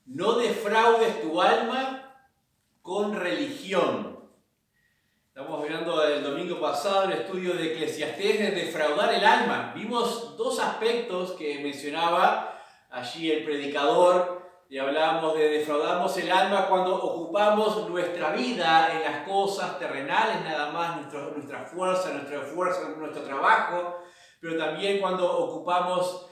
No defraudes tu alma con religión. Estamos hablando del domingo pasado en el estudio de Eclesiastés de defraudar el alma. Vimos dos aspectos que mencionaba allí el predicador y hablábamos de defraudarnos el alma cuando ocupamos nuestra vida en las cosas terrenales nada más, nuestra fuerza, nuestro esfuerzo, nuestro trabajo, pero también cuando ocupamos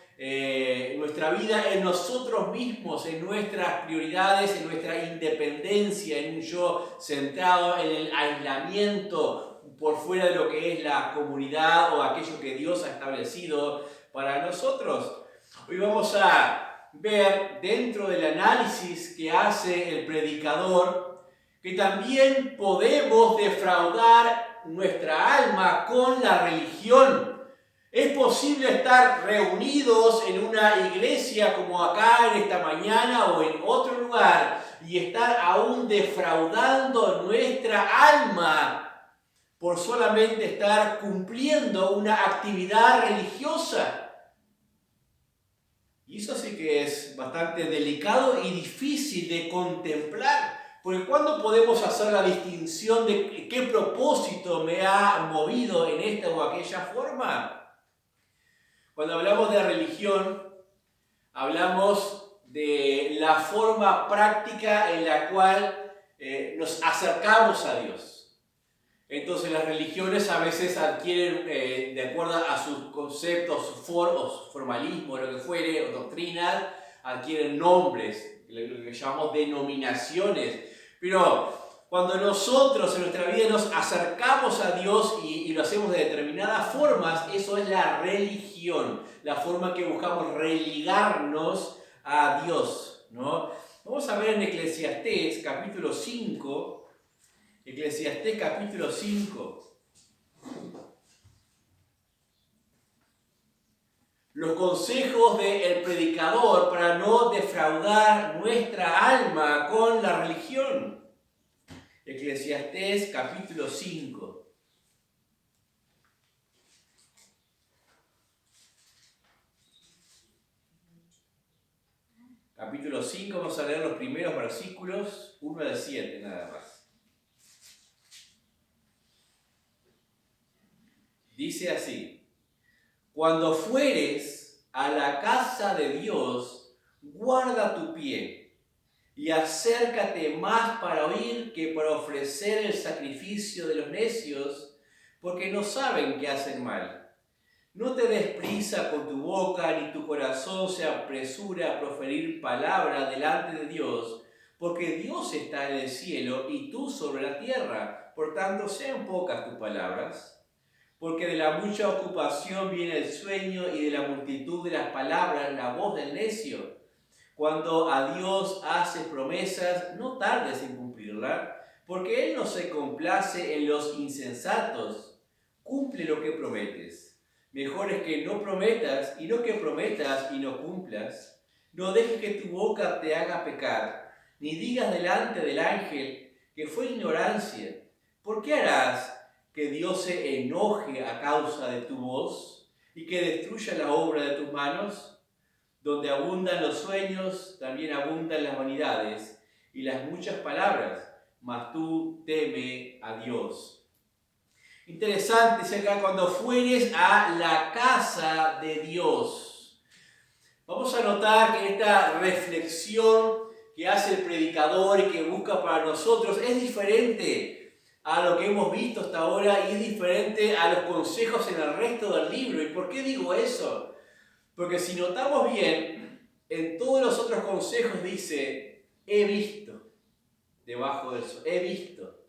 nuestra vida en nosotros mismos, en nuestras prioridades, en nuestra independencia, en un yo centrado en el aislamiento por fuera de lo que es la comunidad o aquello que Dios ha establecido para nosotros. Hoy vamos a ver dentro del análisis que hace el predicador que también podemos defraudar nuestra alma con la religión. Es posible estar reunidos en una iglesia como acá en esta mañana o en otro lugar y estar aún defraudando nuestra alma por solamente estar cumpliendo una actividad religiosa. Y eso sí que es bastante delicado y difícil de contemplar. Porque ¿cuándo podemos hacer la distinción de qué propósito me ha movido en esta o aquella forma? Cuando hablamos de religión, hablamos de la forma práctica en la cual nos acercamos a Dios. Entonces las religiones a veces adquieren, de acuerdo a sus conceptos, sus formalismo, lo que fuere, o doctrinas, adquieren nombres, lo que llamamos denominaciones. Pero cuando nosotros en nuestra vida nos acercamos a Dios y lo hacemos de determinadas formas, eso es la religión, la forma que buscamos religarnos a Dios, ¿no? Vamos a ver en Eclesiastés capítulo 5, Eclesiastés capítulo 5. Los consejos del predicador para no defraudar nuestra alma con la religión. Eclesiastés capítulo 5. Capítulo 5, vamos a leer los primeros versículos, 1 al 7 nada más. Dice así: cuando fueres a la casa de Dios, guarda tu pie y acércate más para oír que para ofrecer el sacrificio de los necios, porque no saben que hacen mal. No te des prisa con tu boca, ni tu corazón se apresura a proferir palabra delante de Dios, porque Dios está en el cielo y tú sobre la tierra. Por tanto, sean pocas tus palabras. Porque de la mucha ocupación viene el sueño y de la multitud de las palabras la voz del necio. Cuando a Dios haces promesas, no tardes en cumplirla, porque Él no se complace en los insensatos. Cumple lo que prometes. Mejor es que no prometas y no que prometas y no cumplas. No dejes que tu boca te haga pecar, ni digas delante del ángel que fue ignorancia. ¿Por qué harás que Dios se enoje a causa de tu voz y que destruya la obra de tus manos? Donde abundan los sueños, también abundan las vanidades y las muchas palabras, mas tú teme a Dios. Interesante, dice acá, cuando fueres a la casa de Dios. Vamos a notar que esta reflexión que hace el predicador y que busca para nosotros es diferente a lo que hemos visto hasta ahora y es diferente a los consejos en el resto del libro. ¿Y por qué digo eso? Porque si notamos bien, en todos los otros consejos dice, he visto, debajo de eso, he visto.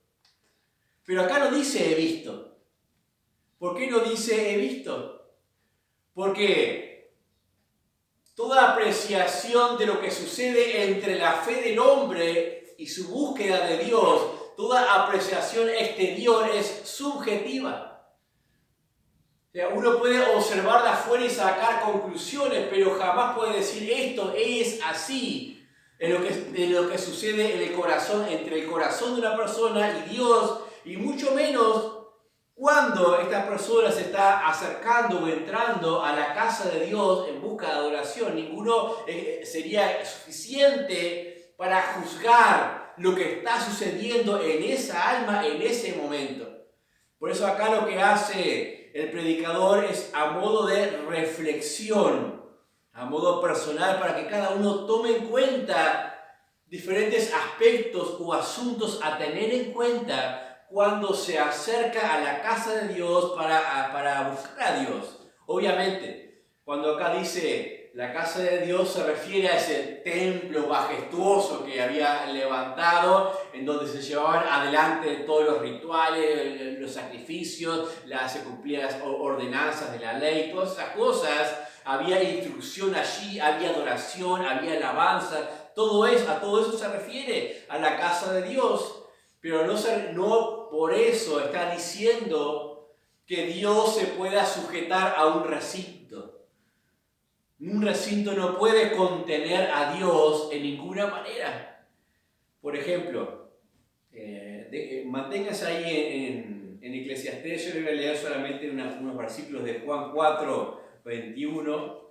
Pero acá no dice he visto. ¿Por qué no dice he visto? Porque toda apreciación de lo que sucede entre la fe del hombre y su búsqueda de Dios, toda apreciación exterior es subjetiva. O sea, uno puede observar de afuera y sacar conclusiones, pero jamás puede decir esto es así. En lo que sucede en el corazón, entre el corazón de una persona y Dios, y mucho menos Cuando esta persona se está acercando o entrando a la casa de Dios en busca de adoración, ninguno sería suficiente para juzgar lo que está sucediendo en esa alma en ese momento. Por eso acá lo que hace el predicador es a modo de reflexión, a modo personal, para que cada uno tome en cuenta diferentes aspectos o asuntos a tener en cuenta cuando se acerca a la casa de Dios para buscar a Dios. Obviamente, cuando acá dice la casa de Dios se refiere a ese templo majestuoso que había levantado, en donde se llevaban adelante todos los rituales, los sacrificios, se cumplían las ordenanzas de la ley, todas esas cosas. Había instrucción allí, había adoración, había alabanza, a todo eso se refiere a la casa de Dios. Pero no por eso está diciendo que Dios se pueda sujetar a un recinto. Un recinto no puede contener a Dios en ninguna manera. Por ejemplo, manténgase ahí en Eclesiastés. Yo le voy a leer solamente unos versículos de Juan 4, 21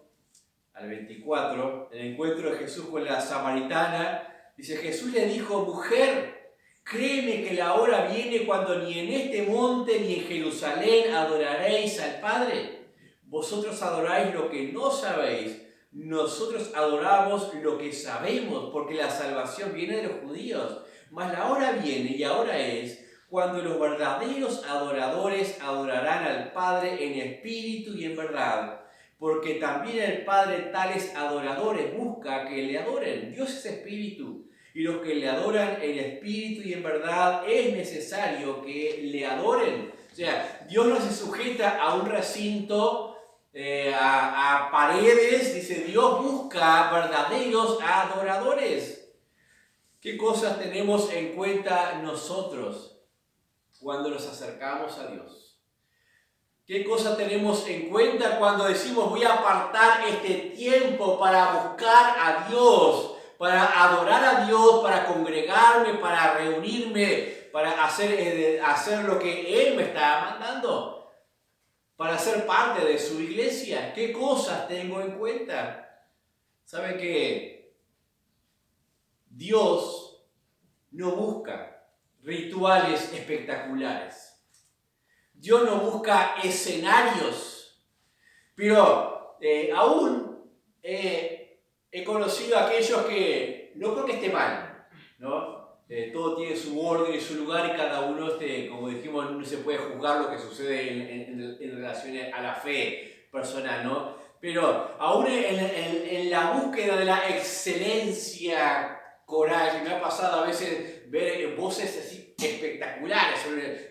al 24. El encuentro de Jesús con la samaritana. Dice, Jesús le dijo, mujer, créeme que la hora viene cuando ni en este monte ni en Jerusalén adoraréis al Padre. Vosotros adoráis lo que no sabéis. Nosotros adoramos lo que sabemos, porque la salvación viene de los judíos. Mas la hora viene, y ahora es, cuando los verdaderos adoradores adorarán al Padre en espíritu y en verdad. Porque también el Padre tales adoradores busca que le adoren. Dios es espíritu. Y los que le adoran en espíritu y en verdad es necesario que le adoren. O sea, Dios no se sujeta a un recinto, a paredes. Dice, Dios busca verdaderos adoradores. ¿Qué cosas tenemos en cuenta nosotros cuando nos acercamos a Dios? ¿Qué cosas tenemos en cuenta cuando decimos voy a apartar este tiempo para buscar a Dios? Para adorar a Dios, para congregarme, para reunirme, para hacer lo que Él me está mandando, para ser parte de su iglesia. ¿Qué cosas tengo en cuenta? ¿Sabe que Dios no busca rituales espectaculares? Dios no busca escenarios, pero aún he conocido a aquellos que, no porque esté mal, ¿no? Todo tiene su orden y su lugar y cada uno, como dijimos, no se puede juzgar lo que sucede en relación a la fe personal, ¿no? Pero aún en la búsqueda de la excelencia coral, que me ha pasado a veces ver voces así espectaculares,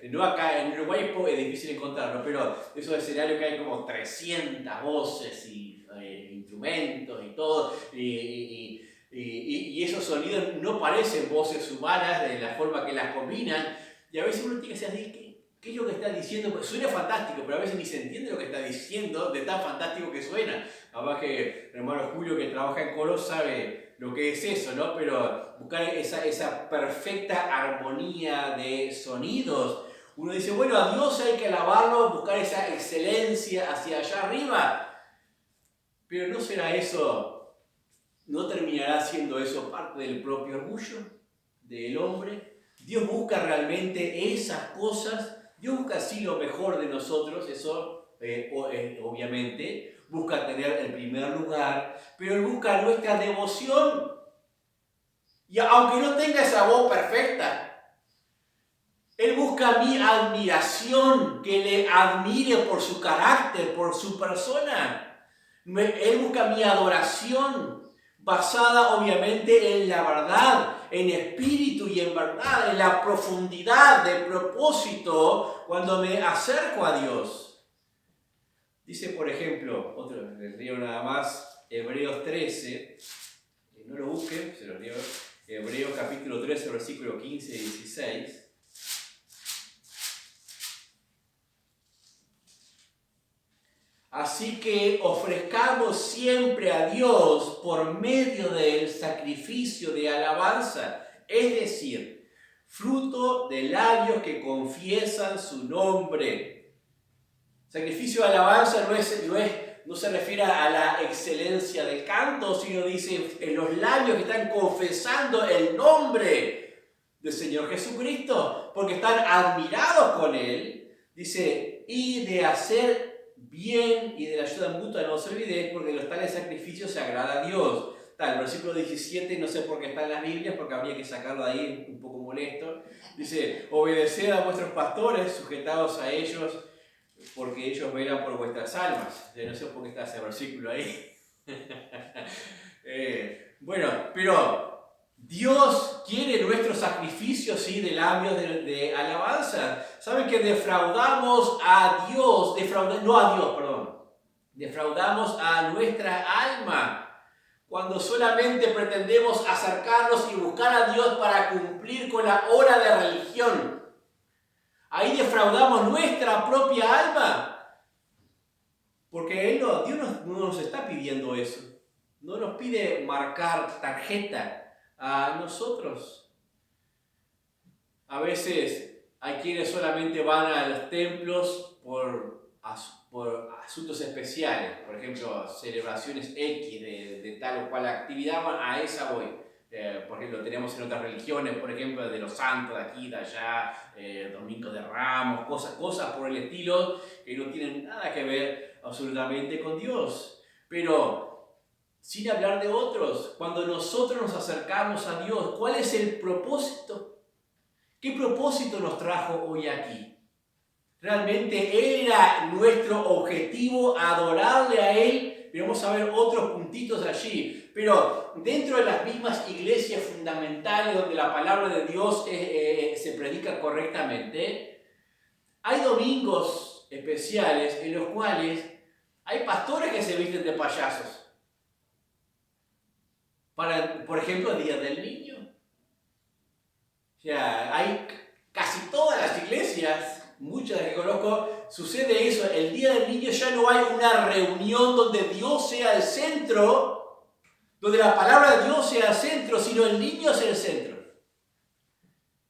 no acá en Uruguay es difícil encontrarlo, pero esos escenarios que hay como 300 voces y instrumentos y todo, y esos sonidos no parecen voces humanas de la forma que las combinan, y a veces uno tiene que decir, ¿qué es lo que está diciendo? Pues suena fantástico, pero a veces ni se entiende lo que está diciendo de tan fantástico que suena. Además que el hermano Julio, que trabaja en coro, sabe lo que es eso, ¿no? Pero buscar esa perfecta armonía de sonidos. Uno dice, bueno, a Dios hay que alabarlo, buscar esa excelencia hacia allá arriba. Pero ¿no será eso, no terminará siendo eso parte del propio orgullo del hombre? Dios busca realmente esas cosas. Dios busca sí lo mejor de nosotros, eso obviamente. Busca tener el primer lugar, pero Él busca nuestra devoción. Y aunque no tenga esa voz perfecta, Él busca mi admiración, que le admire por su carácter, por su persona. Él busca mi adoración, basada obviamente en la verdad, en espíritu y en verdad, en la profundidad del propósito cuando me acerco a Dios. Dice, por ejemplo, otro, les leo nada más, Hebreos 13, no lo busquen, se los leo, Hebreos capítulo 13, versículo 15 y 16. Así que ofrezcamos siempre a Dios por medio del sacrificio de alabanza, es decir, fruto de labios que confiesan su nombre. Sacrificio de alabanza no se refiere a la excelencia del canto, sino dice en los labios que están confesando el nombre del Señor Jesucristo, porque están admirados con Él. Dice, y de hacer bien y de la ayuda mutua no os olvidéis, porque los tales sacrificios se agrada a Dios. El versículo 17, no sé por qué está en las Biblias, porque habría que sacarlo de ahí, un poco molesto. Dice, obedeced a vuestros pastores, sujetados a ellos, porque ellos velan por vuestras almas. Yo no sé por qué está ese versículo ahí. Bueno, pero Dios quiere nuestros sacrificios, sí, de labios de alabanza. ¿Saben que defraudamos a Dios? Defraudamos a nuestra alma cuando solamente pretendemos acercarnos y buscar a Dios para cumplir con la hora de religión. Ahí defraudamos nuestra propia alma. Porque Dios no nos está pidiendo eso. No nos pide marcar tarjeta a nosotros. A veces hay quienes solamente van a los templos por asuntos especiales. Por ejemplo, celebraciones X de tal o cual actividad, a esa voy. Porque lo tenemos en otras religiones, por ejemplo, de los santos de aquí, de allá, Domingo de Ramos, cosas por el estilo que no tienen nada que ver absolutamente con Dios. Pero, sin hablar de otros, cuando nosotros nos acercamos a Dios, ¿cuál es el propósito? ¿Qué propósito nos trajo hoy aquí? Realmente era nuestro objetivo adorarle a Él, y vamos a ver otros puntitos allí. Pero dentro de las mismas iglesias fundamentales donde la palabra de Dios se predica correctamente, hay domingos especiales en los cuales hay pastores que se visten de payasos. Por ejemplo, el Día del Niño. O sea, hay casi todas las iglesias, muchas de las que conozco, sucede eso. El Día del Niño ya no hay una reunión donde Dios sea el centro, donde la palabra de Dios sea el centro, sino el niño es el centro.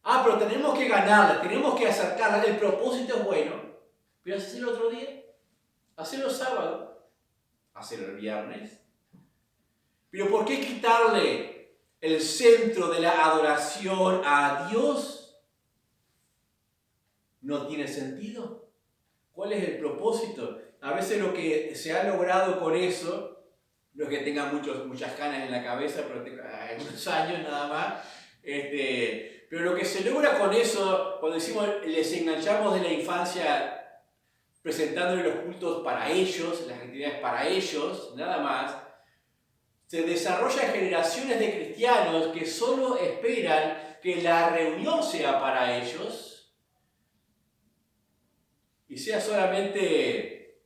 Pero tenemos que ganarla, tenemos que acercarla. El propósito es bueno, pero hacerlo otro día, hacerlo sábado, hacerlo el viernes. Pero ¿por qué quitarle el centro de la adoración a Dios? ¿No tiene sentido? ¿Cuál es el propósito? A veces lo que se ha logrado con eso, no es que tenga muchas canas en la cabeza, pero algunos años nada más, pero lo que se logra con eso, cuando decimos les enganchamos de la infancia presentándole los cultos para ellos, las actividades para ellos, nada más, se desarrollan generaciones de cristianos que solo esperan que la reunión sea para ellos y sea solamente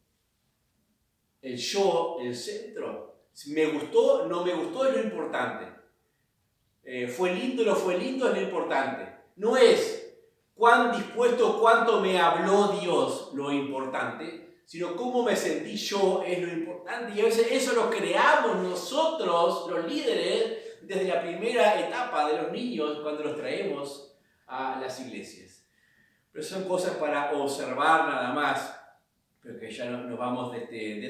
el yo, el centro. Si me gustó, no me gustó es lo importante. Fue lindo, no fue lindo es lo importante. No es cuán dispuesto, cuánto me habló Dios lo importante, sino cómo me sentí yo es lo importante. Y a veces eso lo creamos nosotros, los líderes, desde la primera etapa de los niños cuando los traemos a las iglesias. Pero son cosas para observar nada más, pero que ya nos vamos de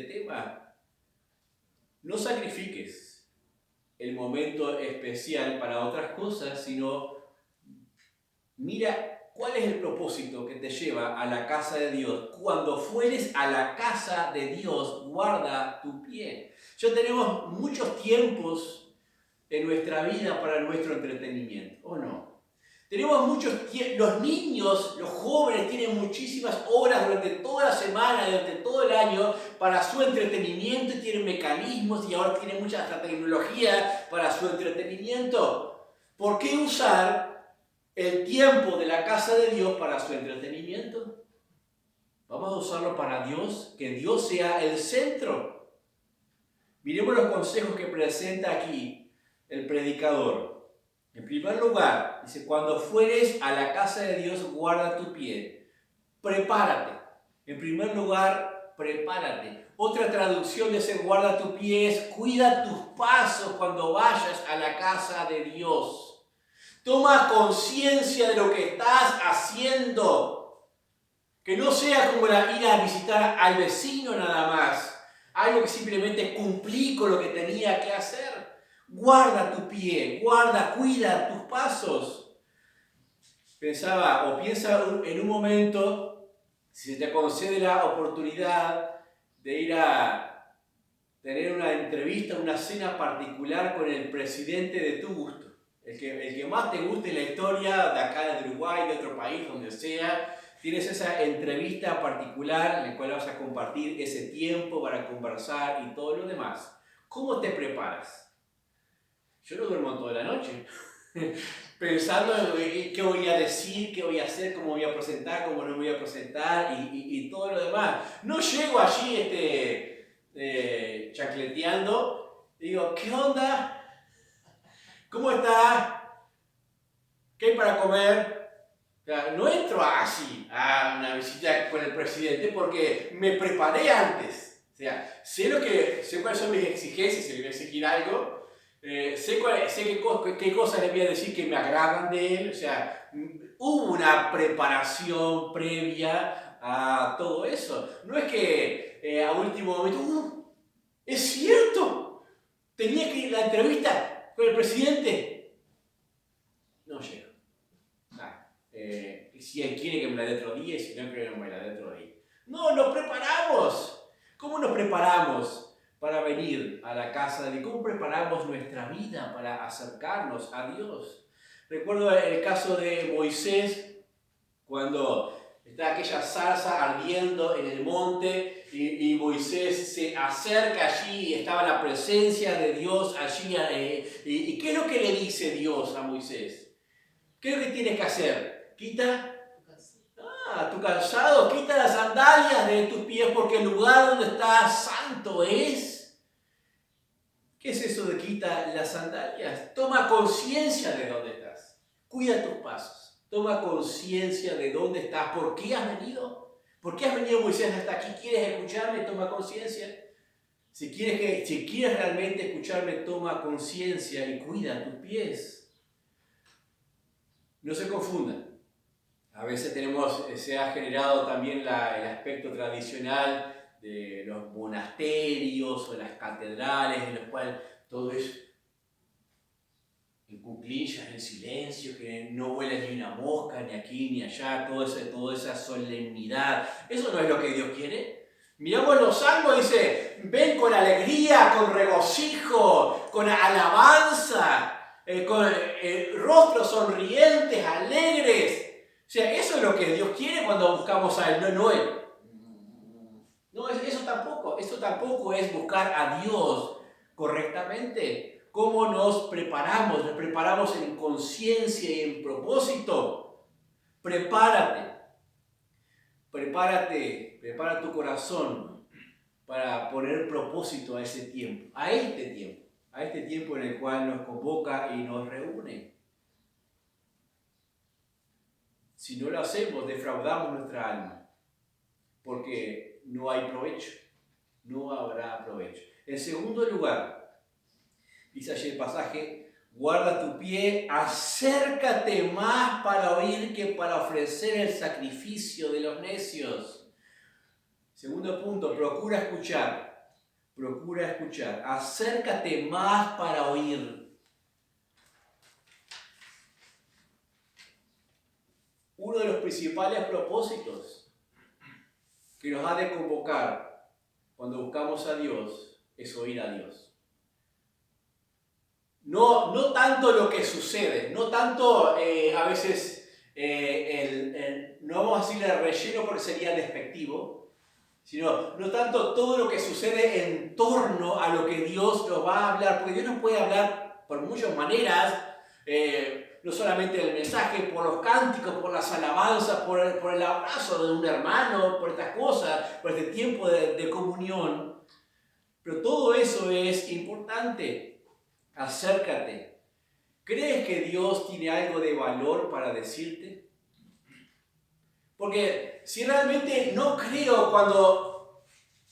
tema. No sacrifiques el momento especial para otras cosas, sino mira cuál es el propósito que te lleva a la casa de Dios. Cuando fueres a la casa de Dios, guarda tu pie. Ya tenemos muchos tiempos en nuestra vida para nuestro entretenimiento, ¿o no? Tenemos los niños, los jóvenes tienen muchísimas horas durante toda la semana, durante todo el año para su entretenimiento y tienen mecanismos y ahora tienen mucha hasta tecnología para su entretenimiento. ¿Por qué usar el tiempo de la casa de Dios para su entretenimiento? Vamos a usarlo para Dios, que Dios sea el centro. Miremos los consejos que presenta aquí el predicador. En primer lugar, dice, cuando fueres a la casa de Dios, guarda tu pie. Prepárate. En primer lugar, prepárate. Otra traducción de ese guarda tu pie es, cuida tus pasos cuando vayas a la casa de Dios. Toma conciencia de lo que estás haciendo. Que no sea como ir a visitar al vecino nada más. Algo que simplemente cumplí con lo que tenía que hacer. Guarda tu pie, cuida tus pasos. Pensaba o piensa en un momento, si se te concede la oportunidad de ir a tener una entrevista, una cena particular con el presidente de tu gusto. El que más te guste en la historia de acá de Uruguay, de otro país, donde sea. Tienes esa entrevista particular en la cual vas a compartir ese tiempo para conversar y todo lo demás. ¿Cómo te preparas? Yo no duermo toda la noche pensando en qué voy a decir, qué voy a hacer, cómo voy a presentar, cómo no me voy a presentar y todo lo demás. No llego allí chancleteando, digo, ¿qué onda? ¿Cómo está? ¿Qué hay para comer? O sea, no entro así a una visita con el presidente porque me preparé antes. O sea, sé cuáles son mis exigencias, si le voy a exigir algo, sé qué cosas le voy a decir que me agradan de él. O sea, hubo una preparación previa a todo eso. No es que a último momento, es cierto, tenía que ir a la entrevista con el presidente. No llega. Si él quiere que me la dé otro día y si no quiere que me la dé otro día. No, nos preparamos. ¿Cómo nos preparamos para venir a la casa de Dios? ¿Cómo preparamos nuestra vida para acercarnos a Dios? Recuerdo el caso de Moisés, cuando está aquella zarza ardiendo en el monte y Moisés se acerca allí y estaba la presencia de Dios allí. ¿Y qué es lo que le dice Dios a Moisés? ¿Qué es lo que tienes que hacer? Quita tu calzado, quita las sandalias de tus pies porque el lugar donde estás santo es. ¿Qué es eso de quita las sandalias? Toma conciencia de dónde estás. Cuida tus pasos. Toma conciencia de dónde estás. ¿Por qué has venido? ¿Por qué has venido, Moisés, hasta aquí? ¿Quieres escucharme? Toma conciencia. Si quieres realmente escucharme, toma conciencia y cuida tus pies. No se confundan. A veces se ha generado también el aspecto tradicional de los monasterios o las catedrales, en los cuales todo es en cuclillas, en silencio, que no huele ni una mosca, ni aquí ni allá, toda esa solemnidad. Eso no es lo que Dios quiere. Miramos los salmos y dice, ven con alegría, con regocijo, con alabanza, con rostros sonrientes, alegres. O sea, eso es lo que Dios quiere cuando buscamos a Él, no Él. No, eso tampoco es buscar a Dios correctamente. ¿Cómo nos preparamos? Nos preparamos en conciencia y en propósito. Prepara tu corazón para poner propósito a ese tiempo, a este tiempo en el cual nos convoca y nos reúne. Si no lo hacemos, defraudamos nuestra alma, porque no hay provecho, no habrá provecho. En segundo lugar, dice allí el pasaje, guarda tu pie, acércate más para oír que para ofrecer el sacrificio de los necios. Segundo punto, procura escuchar, acércate más para oír. Uno de los principales propósitos que nos ha de convocar cuando buscamos a Dios es oír a Dios. No tanto lo que sucede, no tanto a veces, no vamos a decirle relleno porque sería despectivo, sino no tanto todo lo que sucede en torno a lo que Dios nos va a hablar, porque Dios nos puede hablar por muchas maneras, no solamente el mensaje, por los cánticos, por las alabanzas, por el abrazo de un hermano, por estas cosas, por este tiempo de comunión. Pero todo eso es importante. Acércate. ¿Crees que Dios tiene algo de valor para decirte? Porque si realmente no creo cuando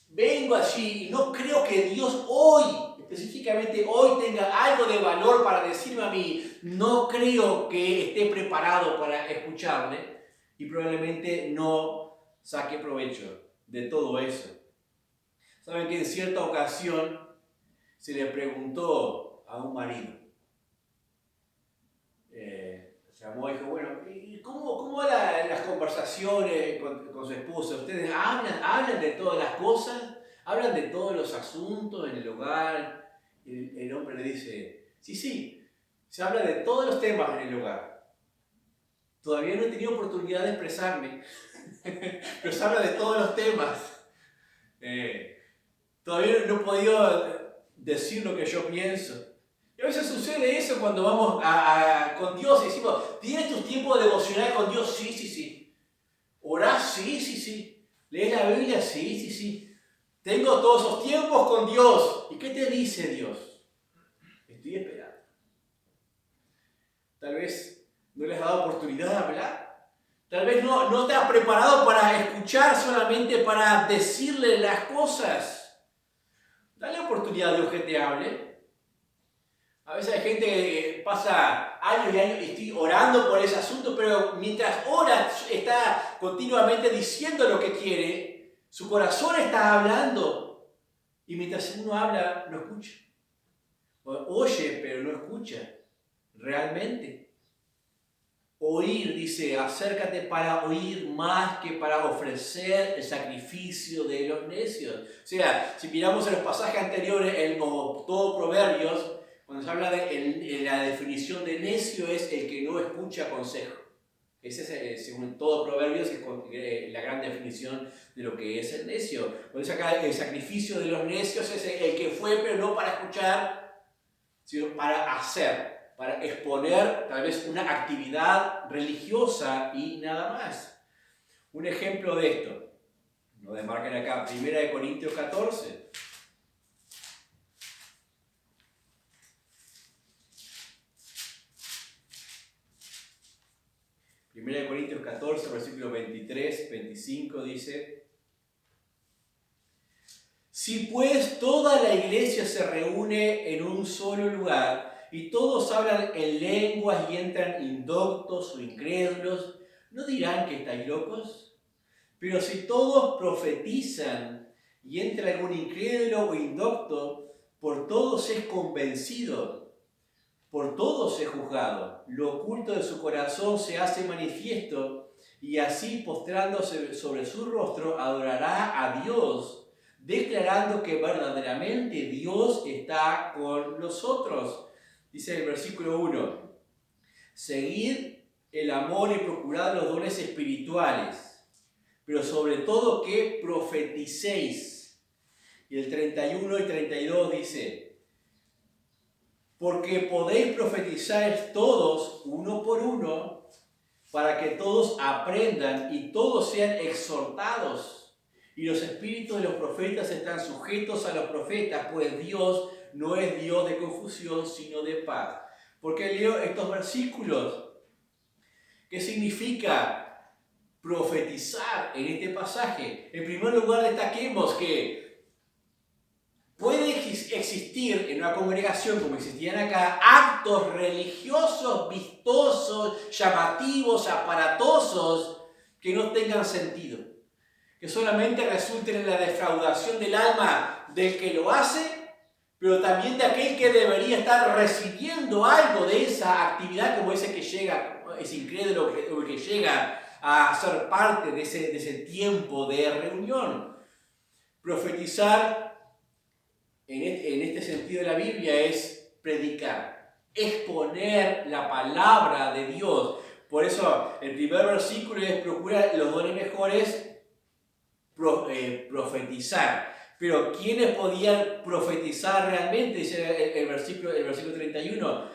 vengo allí, no creo que Dios hoy, específicamente hoy, tenga algo de valor para decirme a mí, no creo que esté preparado para escucharle y probablemente no saque provecho de todo eso. Saben que en cierta ocasión se le preguntó a un marido, llamó y dijo, bueno, ¿y cómo van las conversaciones con su esposa? ¿Ustedes hablan de todas las cosas? ¿Hablan de todos los asuntos en el hogar? El hombre le dice, sí, se habla de todos los temas en el hogar. Todavía no he tenido oportunidad de expresarme, pero se habla de todos los temas. Todavía no he podido decir lo que yo pienso. Y a veces sucede eso cuando vamos con Dios y decimos, ¿tienes tus tiempos devocionales con Dios? Sí. ¿Orás? Sí. ¿Lees la Biblia? Sí. Tengo todos esos tiempos con Dios. ¿Y qué te dice Dios? Estoy esperando. Tal vez no les has dado oportunidad de hablar. Tal vez no te has preparado para escuchar, solamente para decirle las cosas. Dale oportunidad a Dios que te hable. A veces hay gente que pasa años y años y estoy orando por ese asunto, pero mientras ora está continuamente diciendo lo que quiere, su corazón está hablando y mientras uno habla no escucha. Oye, pero no escucha realmente. Oír, dice, acércate para oír más que para ofrecer el sacrificio de los necios. O sea, si miramos en los pasajes anteriores, o todo Proverbios, cuando se habla de la definición de necio es el que no escucha consejo. Ese es, según todo Proverbios, es la gran definición de lo que es el necio. Por eso acá el sacrificio de los necios es el que fue, pero no para escuchar, sino para hacer, para exponer tal vez una actividad religiosa y nada más. Un ejemplo de esto, lo demarcan acá, 1 Corintios 14. 1 Corintios 14, versículo 23, 25 dice: Si pues toda la iglesia se reúne en un solo lugar y todos hablan en lenguas y entran indoctos o incrédulos, ¿no dirán que estáis locos? Pero si todos profetizan y entra algún incrédulo o indocto, por todos es convencido. Por todos es juzgado, lo oculto de su corazón se hace manifiesto, y así postrándose sobre su rostro adorará a Dios, declarando que verdaderamente Dios está con nosotros. Dice el versículo 1, seguid el amor y procurad los dones espirituales, pero sobre todo que profeticéis. Y el 31 y 32 dice: porque podéis profetizar todos, uno por uno, para que todos aprendan y todos sean exhortados. Y los espíritus de los profetas están sujetos a los profetas, pues Dios no es Dios de confusión, sino de paz. ¿Por qué leo estos versículos? ¿Qué significa profetizar en este pasaje? En primer lugar, destaquemos que puede existir en una congregación, como existían acá, actos religiosos, vistosos, llamativos, aparatosos, que no tengan sentido, que solamente resulten en la defraudación del alma del que lo hace, pero también de aquel que debería estar recibiendo algo de esa actividad, como ese que llega, ese incrédulo o que llega a ser parte de ese tiempo de reunión. Profetizar en este sentido de la Biblia es predicar, exponer la palabra de Dios. Por eso el primer versículo es: procura los dones mejores, profetizar. Pero ¿quiénes podían profetizar realmente? Dice el versículo 31.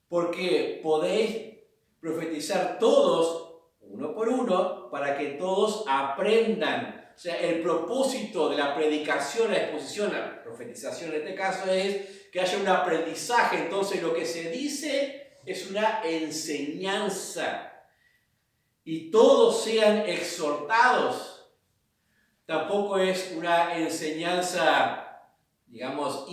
Porque podéis profetizar todos, uno por uno, para que todos aprendan. O sea, el propósito de la predicación, la exposición, la profetización en este caso es que haya un aprendizaje. Entonces lo que se dice es una enseñanza. Y todos sean exhortados. Tampoco es una enseñanza, digamos,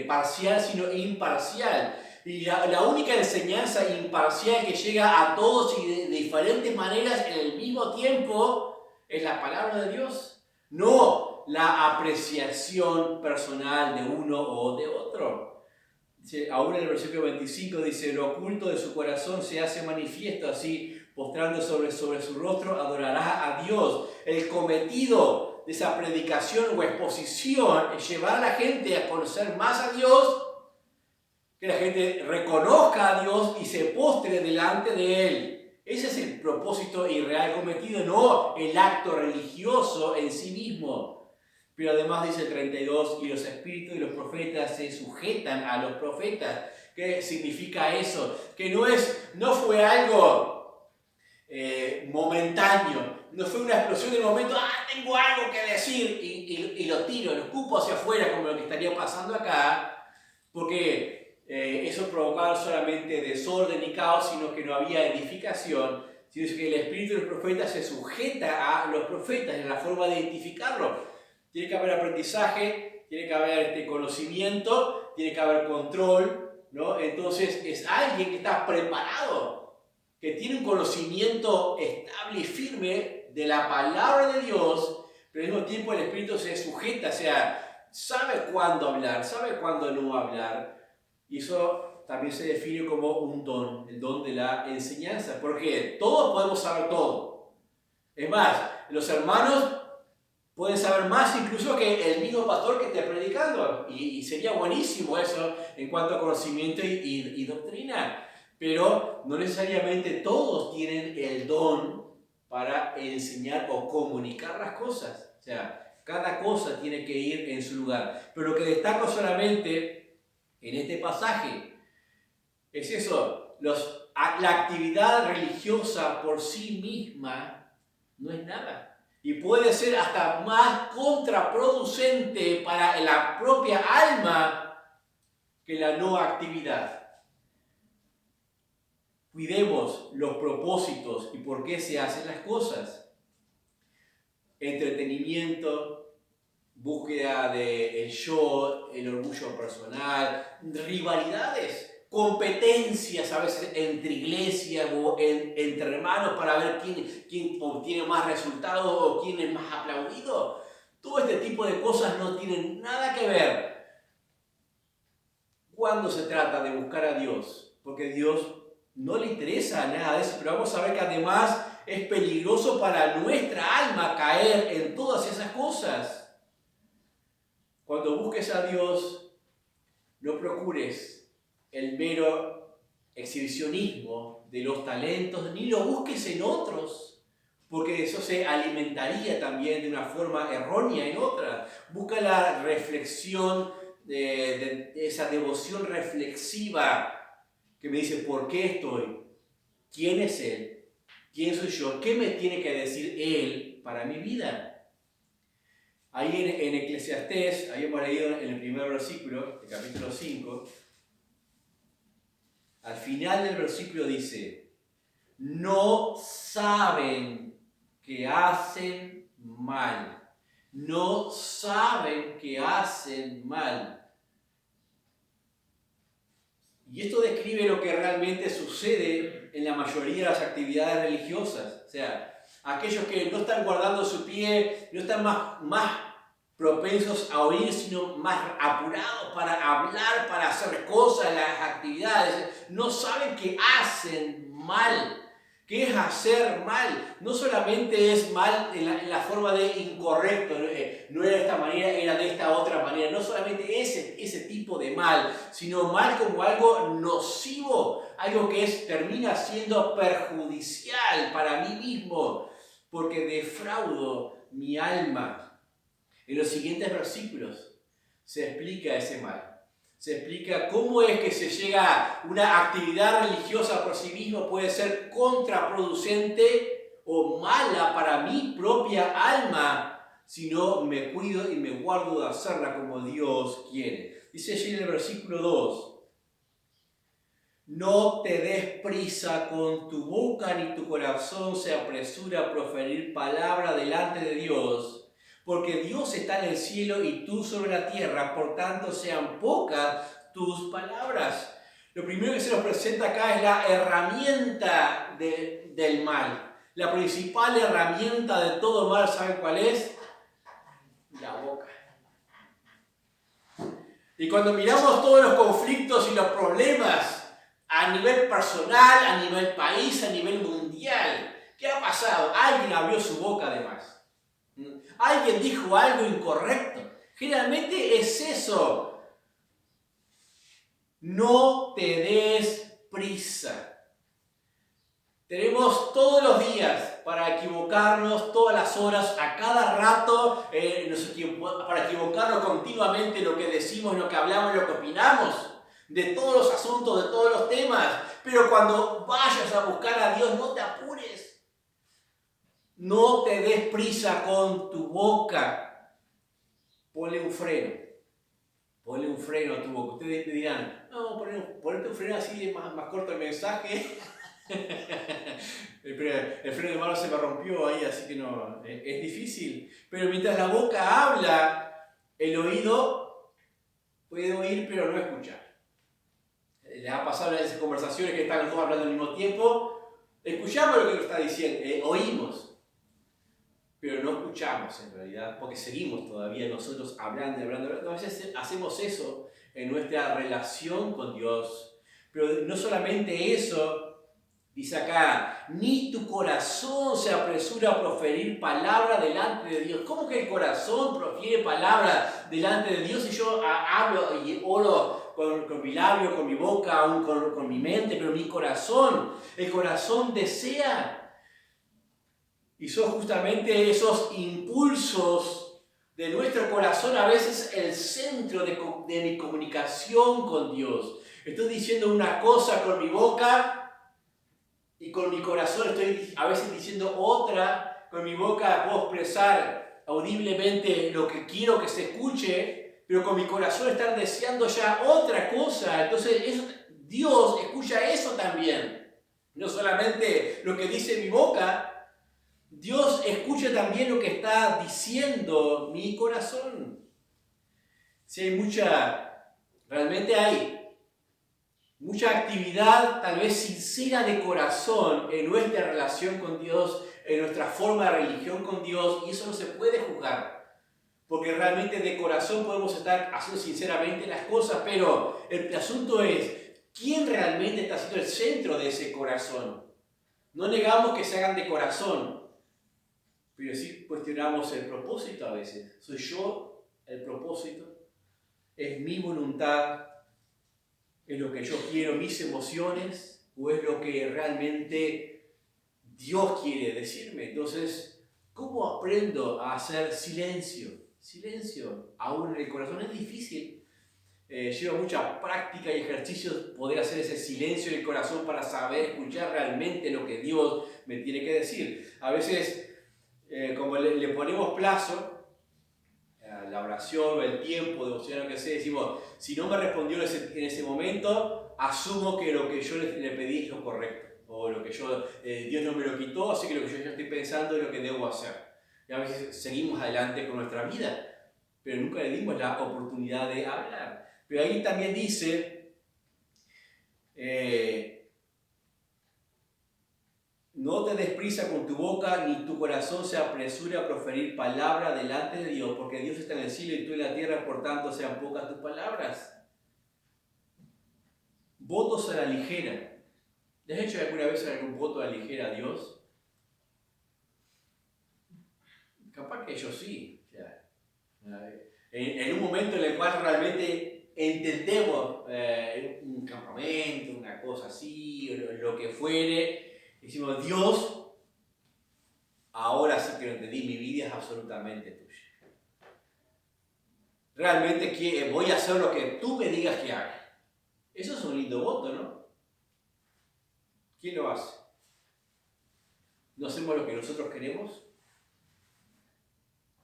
parcial, sino imparcial. Y la única enseñanza imparcial que llega a todos y de diferentes maneras en el mismo tiempo es la palabra de Dios, no la apreciación personal de uno o de otro. Aún en el versículo 25 dice, lo oculto de su corazón se hace manifiesto, así postrando sobre su rostro adorará a Dios. El cometido de esa predicación o exposición es llevar a la gente a conocer más a Dios, que la gente reconozca a Dios y se postre delante de Él. Ese es el propósito y real cometido, no el acto religioso en sí mismo. Pero además dice el 32, y los espíritus de los profetas se sujetan a los profetas. ¿Qué significa eso? Que no fue algo momentáneo, no fue una explosión de momento, tengo algo que decir, y lo tiro, lo escupo hacia afuera, como lo que estaría pasando acá, porque eso provocaba solamente desorden y caos, sino que no había edificación, sino que el espíritu de los profetas se sujeta a los profetas en la forma de identificarlo. Tiene que haber aprendizaje, tiene que haber conocimiento, tiene que haber control, ¿no? Entonces es alguien que está preparado, que tiene un conocimiento estable y firme de la palabra de Dios, pero al mismo tiempo el espíritu se sujeta, o sea, sabe cuándo hablar, sabe cuándo no hablar. Y eso también se define como un don, el don de la enseñanza, porque todos podemos saber todo. Es más, los hermanos pueden saber más incluso que el mismo pastor que esté predicando, y sería buenísimo eso en cuanto a conocimiento y doctrina, pero no necesariamente todos tienen el don para enseñar o comunicar las cosas. O sea, cada cosa tiene que ir en su lugar. Pero lo que destaco solamente en este pasaje es eso, la actividad religiosa por sí misma no es nada. Y puede ser hasta más contraproducente para la propia alma que la no actividad. Cuidemos los propósitos y por qué se hacen las cosas. Entretenimiento, búsqueda del yo, el orgullo personal, rivalidades, competencias a veces entre iglesias o entre hermanos para ver quién obtiene más resultados o quién es más aplaudido. Todo este tipo de cosas no tienen nada que ver cuando se trata de buscar a Dios, porque Dios no le interesa nada de eso, pero vamos a ver que además es peligroso para nuestra alma caer en todas esas cosas. Cuando busques a Dios, no procures el mero exhibicionismo de los talentos, ni lo busques en otros, porque eso se alimentaría también de una forma errónea en otra. Busca la reflexión, de esa devoción reflexiva que me dice, ¿por qué estoy? ¿Quién es Él? ¿Quién soy yo? ¿Qué me tiene que decir Él para mi vida? Ahí en Eclesiastés, habíamos leído en el primer versículo, del capítulo 5, al final del versículo dice, no saben que hacen mal. No saben que hacen mal. Y esto describe lo que realmente sucede en la mayoría de las actividades religiosas. O sea, aquellos que no están guardando su pie, no están más propensos a oír, sino más apurados para hablar, para hacer cosas, las actividades, no saben que hacen mal. ¿Qué es hacer mal? No solamente es mal en la forma de incorrecto, no era de esta manera, era de esta otra manera. No solamente ese tipo de mal, sino mal como algo nocivo, algo que termina siendo perjudicial para mí mismo, porque defraudo mi alma. En los siguientes versículos se explica ese mal. Se explica cómo es que se llega a una actividad religiosa por sí misma puede ser contraproducente o mala para mi propia alma si no me cuido y me guardo de hacerla como Dios quiere. Dice allí en el versículo 2, no te des prisa con tu boca ni tu corazón se apresura a proferir palabra delante de Dios, porque Dios está en el cielo y tú sobre la tierra, por tanto sean pocas tus palabras. Lo primero que se nos presenta acá es la herramienta del mal. La principal herramienta de todo mal, ¿saben cuál es? La boca. Y cuando miramos todos los conflictos y los problemas a nivel personal, a nivel país, a nivel mundial, ¿qué ha pasado? Alguien abrió su boca además. Alguien dijo algo incorrecto. Generalmente es eso. No te des prisa. Tenemos todos los días para equivocarnos, todas las horas, a cada rato, para equivocarnos continuamente en lo que decimos, en lo que hablamos, en lo que opinamos, de todos los asuntos, de todos los temas. Pero cuando vayas a buscar a Dios, no te apures. No te des prisa con tu boca. Ponle un freno. Ponle un freno a tu boca. Ustedes me dirán, no, ponerte un freno así es más corto el mensaje. El freno de mano se me rompió ahí, así que no, es difícil. Pero mientras la boca habla, el oído puede oír pero no escuchar. Les ha pasado en esas conversaciones que están los dos hablando al mismo tiempo. Escuchamos lo que nos está diciendo, oímos, pero no escuchamos en realidad, porque seguimos todavía nosotros hablando. A veces hacemos eso en nuestra relación con Dios. Pero no solamente eso. Dice acá, ni tu corazón se apresura a proferir palabra delante de Dios. ¿Cómo que el corazón profiere palabra delante de Dios? Si yo hablo y oro con mi labio, con mi boca, aún con mi mente, pero mi corazón, el corazón desea. Y son justamente esos impulsos de nuestro corazón, a veces el centro de mi comunicación con Dios. Estoy diciendo una cosa con mi boca, y con mi corazón estoy a veces diciendo otra. Con mi boca puedo expresar audiblemente lo que quiero que se escuche, pero con mi corazón estar deseando ya otra cosa. Entonces Dios escucha eso también. No solamente lo que dice mi boca, Dios escucha también lo que está diciendo mi corazón. Si realmente hay mucha actividad tal vez sincera de corazón en nuestra relación con Dios, en nuestra forma de religión con Dios, y eso no se puede juzgar, porque realmente de corazón podemos estar haciendo sinceramente las cosas, pero el asunto es, ¿quién realmente está siendo el centro de ese corazón? No negamos que se hagan de corazón, pero sí cuestionamos el propósito a veces. ¿Soy yo el propósito? ¿Es mi voluntad? ¿Es lo que yo quiero, mis emociones? ¿O es lo que realmente Dios quiere decirme? Entonces, ¿cómo aprendo a hacer silencio? Silencio, aún en el corazón es difícil. Lleva mucha práctica y ejercicios poder hacer ese silencio en el corazón para saber escuchar realmente lo que Dios me tiene que decir. A veces, como le ponemos plazo, la oración o el tiempo devocional, lo que sea, decimos, si no me respondió en ese momento, asumo que lo que yo le pedí es lo correcto, o lo que Dios no me lo quitó, así que lo que yo ya estoy pensando es lo que debo hacer. Y a veces seguimos adelante con nuestra vida, pero nunca le dimos la oportunidad de hablar. Pero ahí también dice, no te des prisa con tu boca, ni tu corazón se apresure a proferir palabra delante de Dios, porque Dios está en el cielo y tú en la tierra, por tanto sean pocas tus palabras. Votos a la ligera. ¿Le has hecho alguna vez algún voto a la ligera a Dios? Capaz que yo sí. En un momento en el cual realmente entendemos un campamento, una cosa así, o lo que fuere, decimos, Dios, ahora sí que lo entendí, mi vida es absolutamente tuya. Realmente voy a hacer lo que tú me digas que haga. Eso es un lindo voto, ¿no? ¿Quién lo hace? ¿No hacemos lo que nosotros queremos?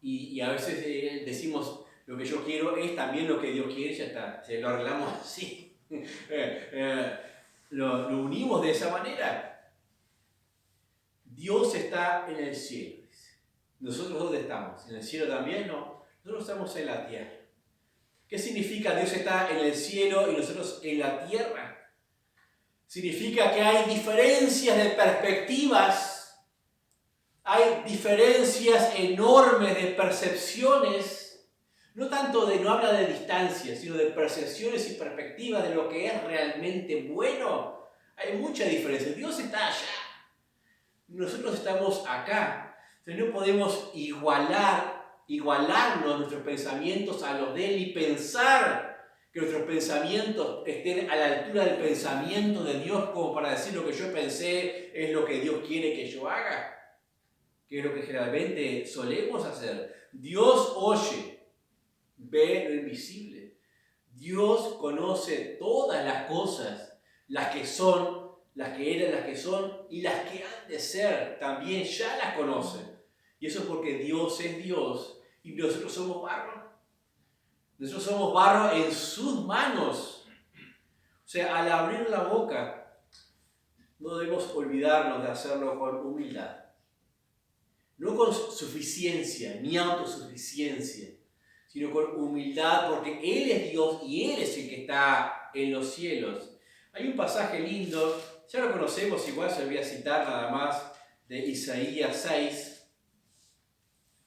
Y a veces decimos, lo que yo quiero es también lo que Dios quiere, ya está, lo arreglamos así. Lo unimos de esa manera. Dios está en el cielo. ¿Nosotros dónde estamos? ¿En el cielo también? No. Nosotros estamos en la tierra. ¿Qué significa Dios está en el cielo y nosotros en la tierra? Significa que hay diferencias de perspectivas hay diferencias enormes de percepciones, no tanto no habla de distancia, sino de percepciones y perspectivas de lo que es realmente bueno. Hay mucha diferencia. Dios está allá, nosotros estamos acá. Entonces no podemos igualarnos nuestros pensamientos a los de Él y pensar que nuestros pensamientos estén a la altura del pensamiento de Dios como para decir lo que yo pensé es lo que Dios quiere que yo haga, que es lo que generalmente solemos hacer. Dios oye, ve lo invisible. Dios conoce todas las cosas, las que son, las que eran, las que son y las que han de ser, también ya las conoce. Y eso es porque Dios es Dios y nosotros somos barro. Nosotros somos barro en sus manos. O sea, al abrir la boca, no debemos olvidarnos de hacerlo con humildad. No con suficiencia, ni autosuficiencia, sino con humildad, porque Él es Dios y Él es el que está en los cielos. Hay un pasaje lindo, ya lo conocemos, igual se lo voy a citar nada más, de Isaías 6,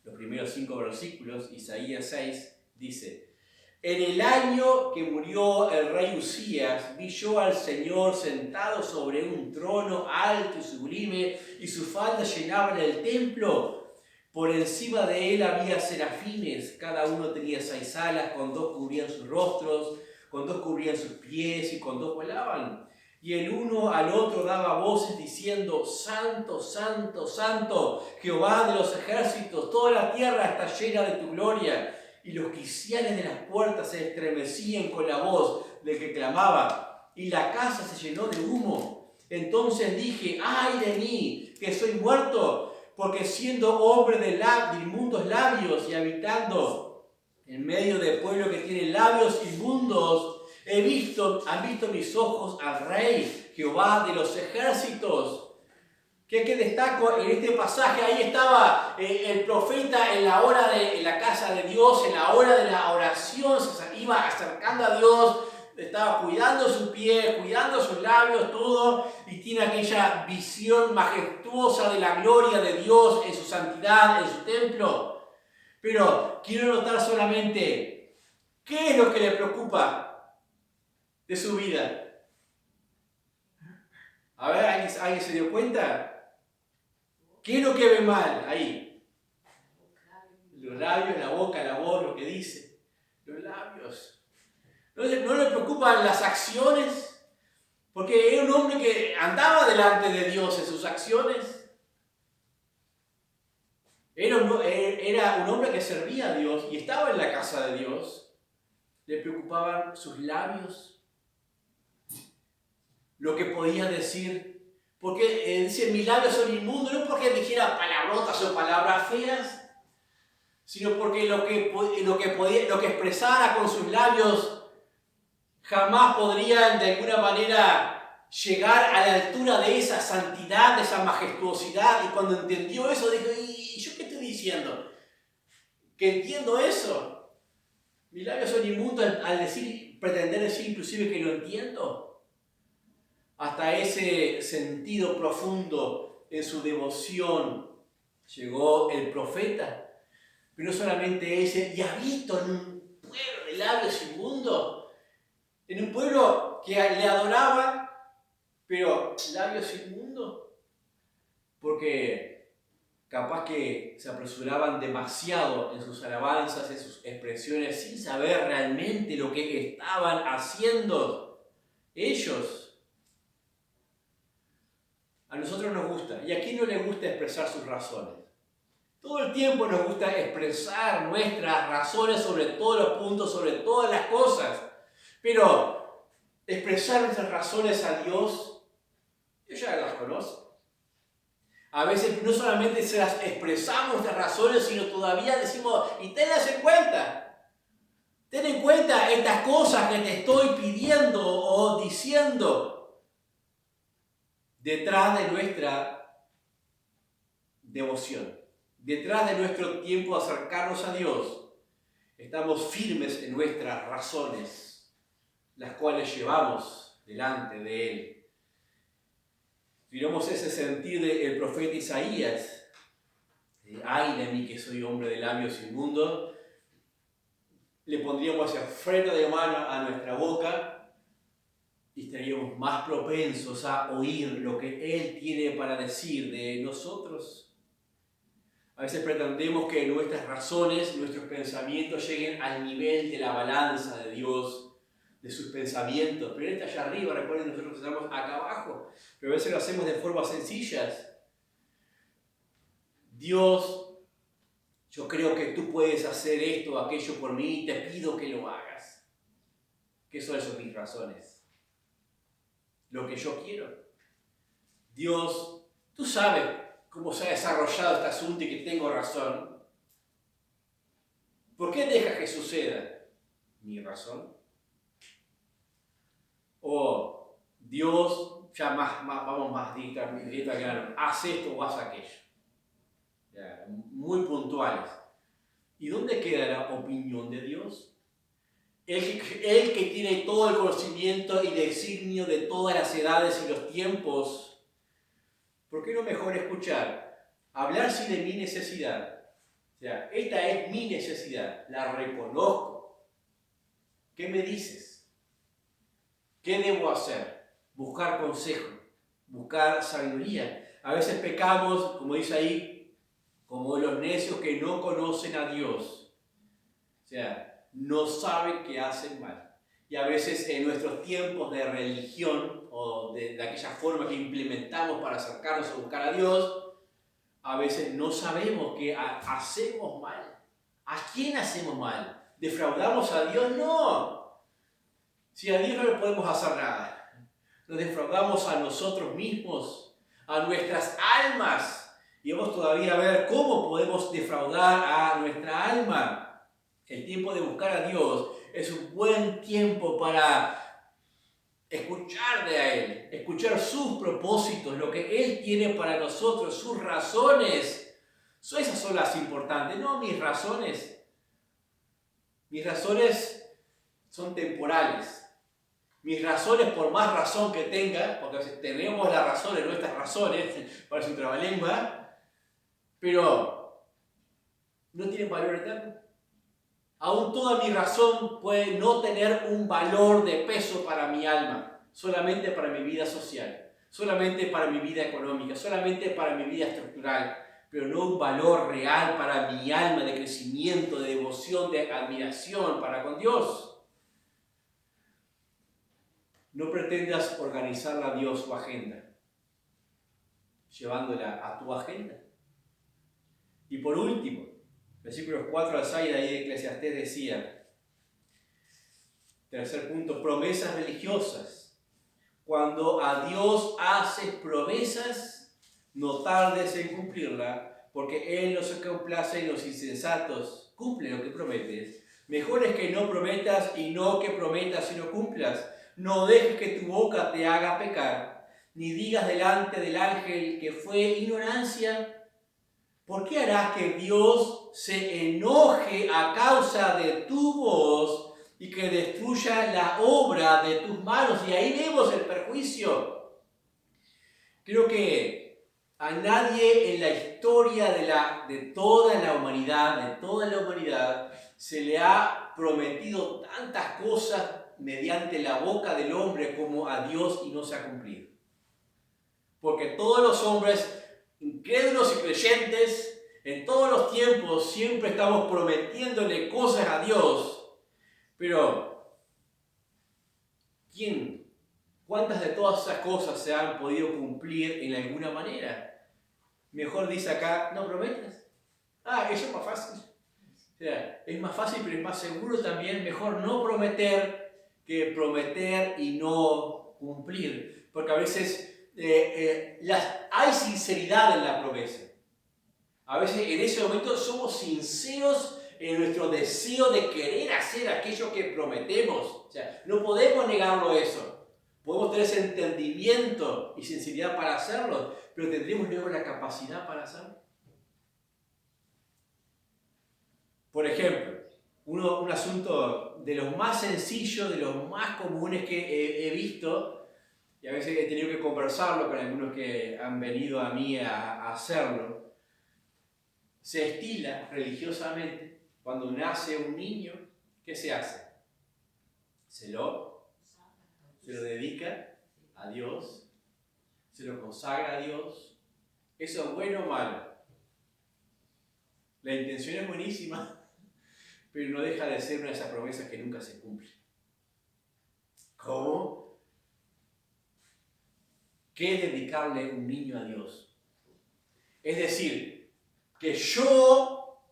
los primeros 5 versículos. Isaías 6 dice: en el año que murió el rey Usías, vi yo al Señor sentado sobre un trono alto y sublime, y sus faldas llenaban el templo. Por encima de él había serafines, cada uno tenía 6 alas, con 2 cubrían sus rostros, con 2 cubrían sus pies y con 2 volaban. Y el uno al otro daba voces diciendo: Santo, Santo, Santo, Jehová de los ejércitos, toda la tierra está llena de tu gloria. Y los quiciales de las puertas se estremecían con la voz del que clamaba, y la casa se llenó de humo. Entonces dije: ¡ay de mí, que soy muerto! Porque siendo hombre de inmundos labios y habitando en medio de pueblo que tiene labios inmundos, han visto mis ojos al Rey, Jehová de los ejércitos. ¿Qué destaco en este pasaje? Ahí estaba el profeta en la casa de Dios, en la hora de la oración, se iba acercando a Dios, estaba cuidando sus pies, cuidando sus labios, todo, y tiene aquella visión majestuosa de la gloria de Dios en su santidad, en su templo. Pero quiero notar solamente, ¿qué es lo que le preocupa de su vida? A ver, ¿alguien se dio cuenta? ¿Qué es lo que ve mal ahí? Los labios, la boca, la voz, lo que dice. Los labios. ¿No le preocupan las acciones? Porque era un hombre que andaba delante de Dios en sus acciones. Era un hombre que servía a Dios y estaba en la casa de Dios. Le preocupaban sus labios, lo que podía decir. Porque dice: mis labios son inmundos, no porque dijera palabrotas o palabras feas, sino porque lo que expresara con sus labios jamás podrían de alguna manera llegar a la altura de esa santidad, de esa majestuosidad. Y cuando entendió eso, dijo: ¿y yo qué estoy diciendo? ¿Que entiendo eso? Mis labios son inmundos al pretender decir inclusive que lo entiendo. Hasta ese sentido profundo en su devoción llegó el profeta. Pero no solamente ese, y habito en un pueblo de labios inmundos, en un pueblo que le adoraba, pero labios inmundos, porque capaz que se apresuraban demasiado en sus alabanzas, en sus expresiones, sin saber realmente lo que estaban haciendo ellos. A nosotros nos gusta, y a quién no le gusta expresar sus razones. Todo el tiempo nos gusta expresar nuestras razones sobre todos los puntos, sobre todas las cosas. Pero expresar nuestras razones a Dios, Dios ya las conoce. A veces no solamente se las expresamos nuestras razones, sino todavía decimos: y tenlas en cuenta. Ten en cuenta estas cosas que te estoy pidiendo o diciendo. Detrás de nuestra devoción, detrás de nuestro tiempo de acercarnos a Dios, estamos firmes en nuestras razones, las cuales llevamos delante de Él. Miramos ese sentir del profeta Isaías. ay de mí que soy hombre de labios inmundos, le pondríamos el freno de mano a nuestra boca y estaríamos más propensos a oír lo que Él tiene para decir de nosotros. A veces pretendemos que nuestras razones, nuestros pensamientos lleguen al nivel de la balanza de Dios, de sus pensamientos. Pero Él está allá arriba, recuerden, nosotros estamos acá abajo. Pero a veces lo hacemos de formas sencillas. Dios, yo creo que tú puedes hacer esto o aquello por mí, te pido que lo hagas. ¿Qué son esas mis razones? Lo que yo quiero. Dios, tú sabes cómo se ha desarrollado este asunto y que tengo razón. ¿Por qué dejas que suceda? ¿Mi razón? O Dios, ya vamos más directo al grano, haz esto o haz aquello. Ya, muy puntuales. ¿Y dónde queda la opinión de Dios? Él que tiene todo el conocimiento y designio de todas las edades y los tiempos, ¿por qué no mejor escuchar? Hablar sí de mi necesidad. O sea, esta es mi necesidad, la reconozco. ¿Qué me dices? ¿Qué debo hacer? Buscar consejo, buscar sabiduría. A veces pecamos, como dice ahí, como los necios que no conocen a Dios. O sea, no saben que hacen mal. Y a veces en nuestros tiempos de religión o de aquella forma que implementamos para acercarnos a buscar a Dios, a veces no sabemos que hacemos mal. ¿A quién hacemos mal? ¿Defraudamos a Dios? No. Si a Dios no le podemos hacer nada. Nos defraudamos a nosotros mismos, a nuestras almas. Y vamos todavía a ver cómo podemos defraudar a nuestra alma. El tiempo de buscar a Dios es un buen tiempo para escuchar de Él, escuchar sus propósitos, lo que Él tiene para nosotros, sus razones. Esas son las importantes, no mis razones. Mis razones son temporales. Mis razones, por más razón que tenga, porque a veces tenemos las razones, nuestras razones, parece un trabalengua, pero no tienen valor eterno. Aún toda mi razón puede no tener un valor de peso para mi alma, solamente para mi vida social, solamente para mi vida económica, solamente para mi vida estructural, pero no un valor real para mi alma de crecimiento, de devoción, de admiración para con Dios. No pretendas organizarle a Dios su agenda, llevándola a tu agenda. Y por último, versículos 4 al 6 de ahí de Eclesiastés decía, tercer punto, promesas religiosas. Cuando a Dios haces promesas, no tardes en cumplirla, porque Él no se complace en los insensatos. Cumple lo que prometes. Mejor es que no prometas y no que prometas y no cumplas. No dejes que tu boca te haga pecar, ni digas delante del ángel que fue ignorancia. ¿Por qué harás que Dios se enoje a causa de tu voz y que destruya la obra de tus manos? Y ahí vemos el perjuicio. Creo que a nadie en la historia de toda la humanidad, se le ha prometido tantas cosas mediante la boca del hombre como a Dios y no se ha cumplido. Porque todos los hombres, incrédulos y creyentes, en todos los tiempos siempre estamos prometiéndole cosas a Dios. Pero, ¿cuántas de todas esas cosas se han podido cumplir en alguna manera? Mejor dice acá, no prometas. Eso es más fácil. O sea, es más fácil, pero es más seguro también. Mejor no prometer que prometer y no cumplir. Porque a veces hay sinceridad en la promesa. A veces en ese momento somos sinceros en nuestro deseo de querer hacer aquello que prometemos. O sea, no podemos negarlo eso. Podemos tener ese entendimiento y sinceridad para hacerlo, pero ¿tendremos luego la capacidad para hacerlo? Por ejemplo, un asunto de los más sencillos, de los más comunes que he visto, y a veces he tenido que conversarlo con algunos que han venido a mí a hacerlo. se estila religiosamente, cuando nace un niño, ¿qué se hace? Se lo dedica a Dios, se lo consagra a Dios. ¿Eso es bueno o malo? La intención es buenísima, pero no deja de ser una de esas promesas que nunca se cumple. ¿Cómo? ¿Qué es dedicarle un niño a Dios? Es decir, que yo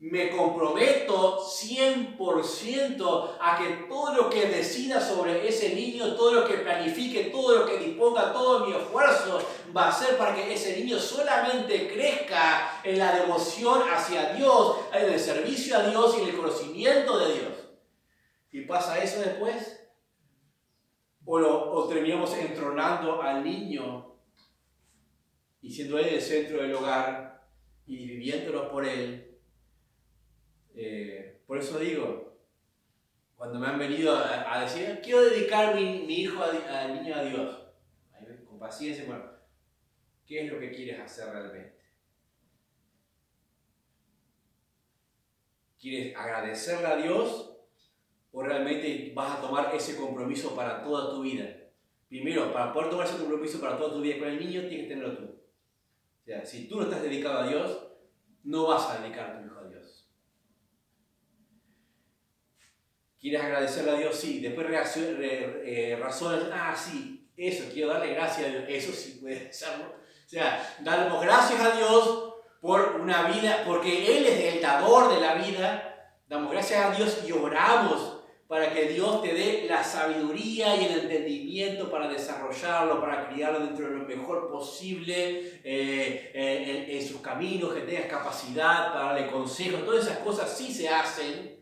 me comprometo 100% a que todo lo que decida sobre ese niño, todo lo que planifique, todo lo que disponga, todo mi esfuerzo va a ser para que ese niño solamente crezca en la devoción hacia Dios, en el servicio a Dios y en el conocimiento de Dios. ¿Y pasa eso después? ¿O terminamos entronando al niño y siendo él el centro del hogar y viviéndolo por él? Por eso digo, cuando me han venido a decir, quiero dedicar mi hijo al niño a Dios, con paciencia, bueno, ¿qué es lo que quieres hacer realmente? ¿Quieres agradecerle a Dios o realmente vas a tomar ese compromiso para toda tu vida? Primero, para poder tomar ese compromiso para toda tu vida con el niño, tienes que tenerlo tú. O sea, si tú no estás dedicado a Dios, no vas a dedicar a tu hijo a Dios. ¿Quieres agradecerle a Dios? Sí. Después razonas, sí, eso, quiero darle gracias a Dios. Eso sí puede serlo. O sea, damos gracias a Dios por una vida, porque Él es el dador de la vida. Damos gracias a Dios y oramos para que Dios te dé la sabiduría y el entendimiento para desarrollarlo, para criarlo dentro de lo mejor posible, en sus caminos, que tengas capacidad para darle consejos. Todas esas cosas sí se hacen.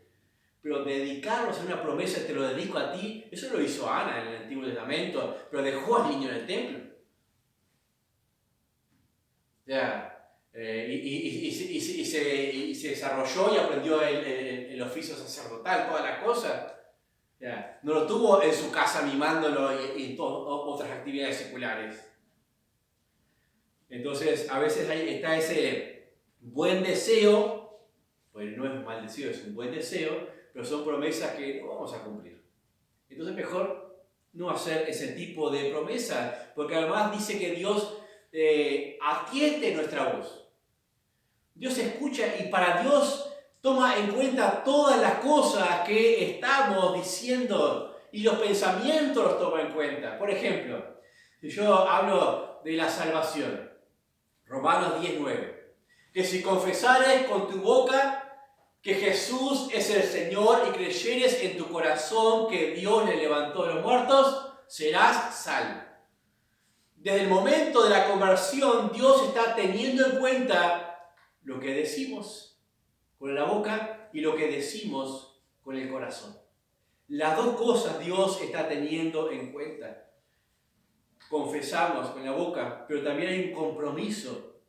Pero dedicarnos a una promesa, te lo dedico a ti, eso lo hizo Ana en el Antiguo Testamento, pero dejó al niño en el templo. Y se desarrolló y aprendió el oficio sacerdotal, todas las cosas. No lo tuvo en su casa mimándolo y en otras actividades seculares. Entonces, a veces ahí está ese buen deseo, pues no es un mal deseo, es un buen deseo, pero son promesas que no vamos a cumplir. Entonces mejor no hacer ese tipo de promesas, porque además dice que Dios atiende nuestra voz. Dios escucha y para Dios toma en cuenta todas las cosas que estamos diciendo y los pensamientos los toma en cuenta. Por ejemplo, si yo hablo de la salvación, Romanos 10:9, que si confesares con tu boca que Jesús es el Señor y creyeres en tu corazón que Dios le levantó de los muertos, serás salvo. Desde el momento de la conversión, Dios está teniendo en cuenta lo que decimos con la boca y lo que decimos con el corazón. Las dos cosas Dios está teniendo en cuenta. Confesamos con la boca, pero también hay un compromiso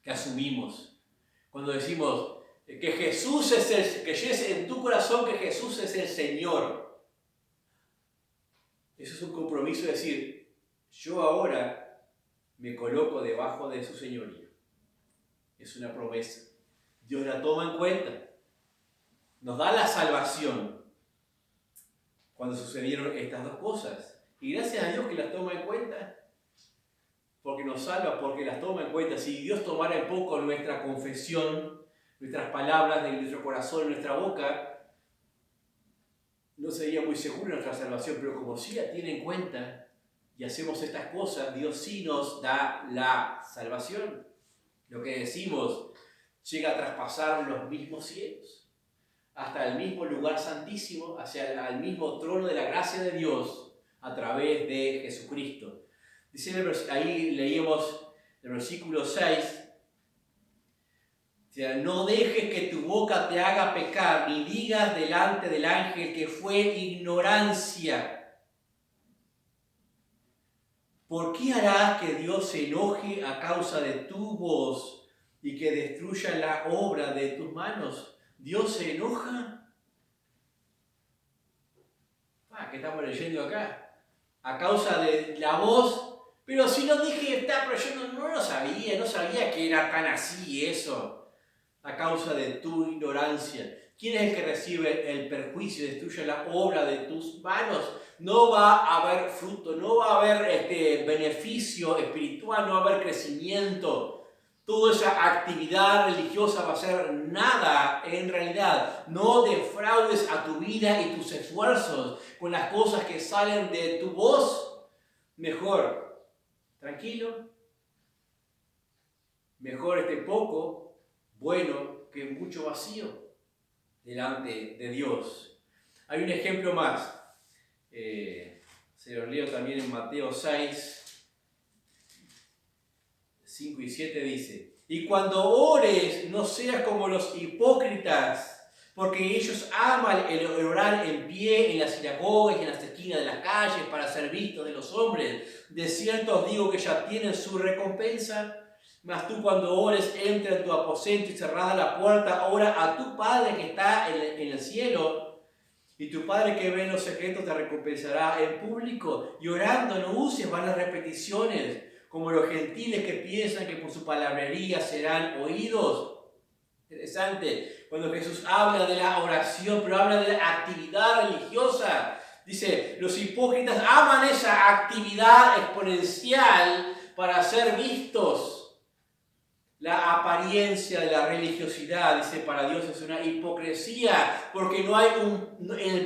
que asumimos. Cuando decimos que Jesús que llegues en tu corazón que Jesús es el Señor. Eso es un compromiso de decir, yo ahora me coloco debajo de su señoría. Es una promesa. Dios la toma en cuenta. Nos da la salvación cuando sucedieron estas dos cosas. Y gracias a Dios que las toma en cuenta, porque nos salva, porque las toma en cuenta. Si Dios tomara en poco nuestra confesión, nuestras palabras de nuestro corazón, nuestra boca, no sería muy segura nuestra salvación, pero como sí la tiene en cuenta y hacemos estas cosas, Dios sí nos da la salvación. Lo que decimos llega a traspasar los mismos cielos, hasta el mismo lugar santísimo, hacia el mismo trono de la gracia de Dios a través de Jesucristo. Dice ahí leíamos el versículo 6, no dejes que tu boca te haga pecar, ni digas delante del ángel que fue ignorancia. ¿Por qué harás que Dios se enoje a causa de tu voz y que destruya la obra de tus manos? ¿Dios se enoja? ¿Qué estamos leyendo acá? A causa de la voz, pero si no dije, pero yo no lo sabía, no sabía que era tan así eso. a causa de tu ignorancia. ¿Quién es el que recibe el perjuicio y destruye la obra de tus manos? No va a haber fruto, no va a haber beneficio espiritual, no va a haber crecimiento. Toda esa actividad religiosa va a ser nada en realidad. No defraudes a tu vida y tus esfuerzos con las cosas que salen de tu voz. Mejor, tranquilo. Mejor poco bueno que mucho vacío delante de Dios. Hay un ejemplo más. Se los leo también en Mateo 6. 5 y 7 dice: y cuando ores, no seas como los hipócritas, porque ellos aman el orar en pie en las sinagogas y en las esquinas de las calles para ser vistos de los hombres. De cierto os digo que ya tienen su recompensa. Mas tú cuando ores, entra en tu aposento y cerrada la puerta, ora a tu Padre que está en el cielo, y tu Padre que ve en los secretos te recompensará en público. Y orando no uses vanas repeticiones, como los gentiles que piensan que por su palabrería serán oídos. Interesante, cuando Jesús habla de la oración, pero habla de la actividad religiosa. Dice, los hipócritas aman esa actividad exponencial para ser vistos. La apariencia de la religiosidad, dice, para Dios es una hipocresía, porque no hay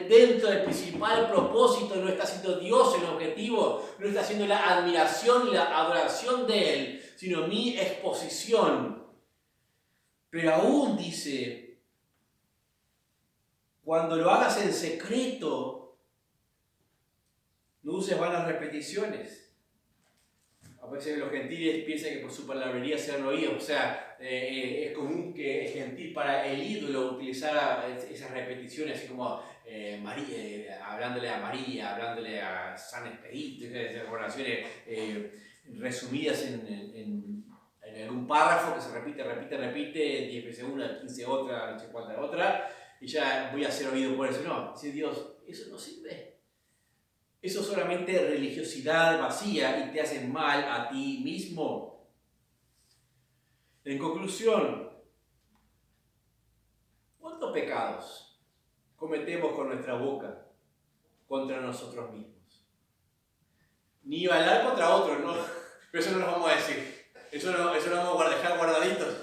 dentro del principal propósito, no está siendo Dios el objetivo, no está siendo la admiración y la adoración de Él, sino mi exposición. Pero aún dice, cuando lo hagas en secreto, no uses vanas repeticiones. A veces los gentiles piensan que por su palabrería serán oídos. O sea, es común que el gentil para el ídolo utilizara esas repeticiones, así como María, hablándole a María, hablándole a San Expedito, esas oraciones resumidas en algún párrafo que se repite, 10 veces una, 15 otra, no sé cuánta otra, y ya voy a ser oído por eso. No, dice Dios, eso no sirve. Eso es solamente religiosidad vacía y te hace mal a ti mismo. En conclusión, ¿cuántos pecados cometemos con nuestra boca contra nosotros mismos? Ni hablar contra otros, ¿no? Pero eso no nos vamos a decir. Eso no vamos a dejar guardaditos.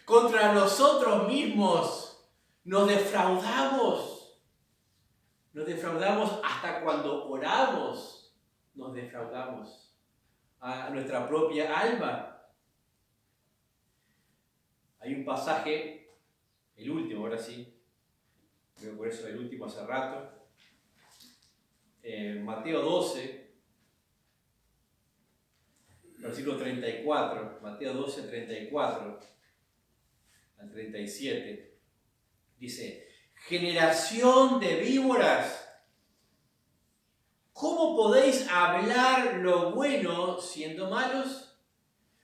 Contra nosotros mismos nos defraudamos. Nos defraudamos hasta cuando oramos. Nos defraudamos a nuestra propia alma. Hay un pasaje, el último, ahora sí, creo por eso el último hace rato, Mateo 12, versículo 34, Mateo 12, 34 al 37, dice: generación de víboras, ¿cómo podéis hablar lo bueno siendo malos?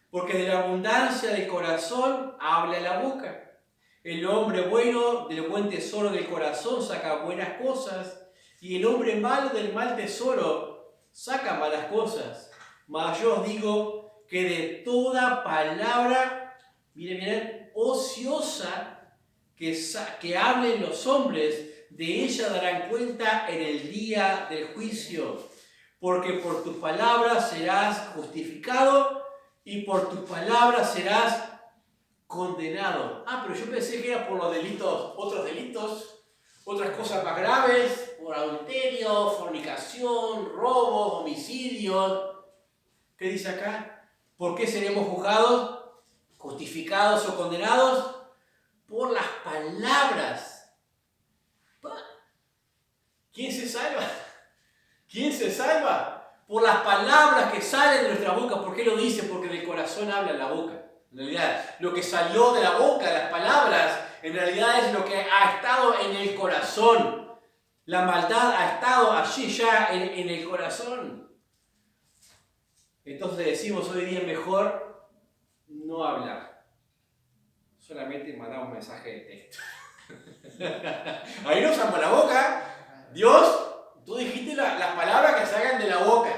Porque de la abundancia del corazón habla la boca. El hombre bueno del buen tesoro del corazón saca buenas cosas, y el hombre malo del mal tesoro saca malas cosas. Mas yo os digo que de toda palabra, miren, ociosa que hablen los hombres, de ella darán cuenta en el día del juicio. Porque por tu palabra serás justificado y por tu palabra serás condenado. Pero yo pensé que era por los delitos, otros delitos, otras cosas más graves, por adulterio, fornicación, robos, homicidios. ¿Qué dice acá? ¿Por qué seremos juzgados, justificados o condenados? Por las palabras. ¿Quién se salva? ¿Quién se salva? Por las palabras que salen de nuestra boca. ¿Por qué lo dice? Porque del corazón habla la boca. En realidad, lo que salió de la boca, las palabras, en realidad es lo que ha estado en el corazón. La maldad ha estado allí ya en el corazón. Entonces decimos hoy día mejor no hablar. Solamente mandar un mensaje de texto. Ahí no usamos la boca. Dios, tú dijiste las palabras que salgan de la boca.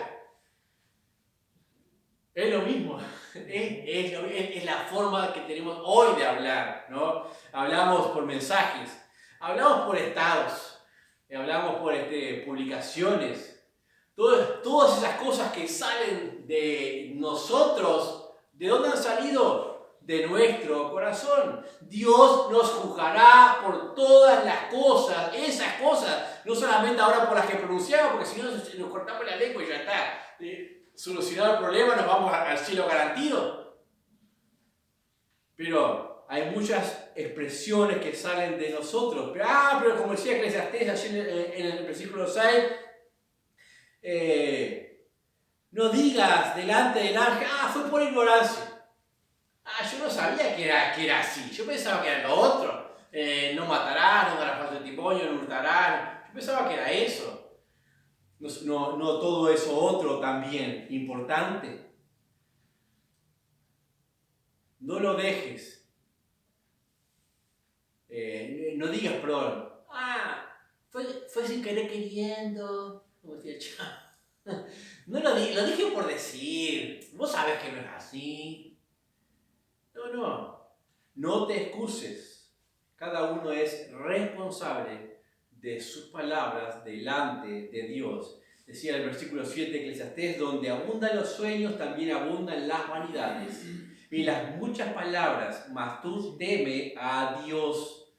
Es lo mismo. Es la forma que tenemos hoy de hablar, ¿no? Hablamos por mensajes, hablamos por estados, hablamos por publicaciones. Todas esas cosas que salen de nosotros, ¿de dónde han salido? De nuestro corazón. Dios nos juzgará por todas las cosas, esas cosas, no solamente ahora por las que pronunciamos, porque si no nos cortamos la lengua y ya está. Solucionado el problema, nos vamos al cielo garantido. Pero hay muchas expresiones que salen de nosotros. Pero como decía Eclesiastés allí en el versículo 6, no digas delante del ángel, fue por ignorancia. Yo no sabía que era así. Yo pensaba que era lo otro. No matarás, no darás falso testimonio, no hurtarás. Yo pensaba que era eso. No todo eso otro también importante. No lo dejes. No digas perdón. Fue sin querer queriendo. Como decía el chavo. No lo dije por decir. Vos sabés que no es así. No te excuses. Cada uno es responsable de sus palabras delante de Dios. Decía el versículo 7 de Eclesiastés, donde abundan los sueños, también abundan las vanidades. Y las muchas palabras, mas tú teme a Dios.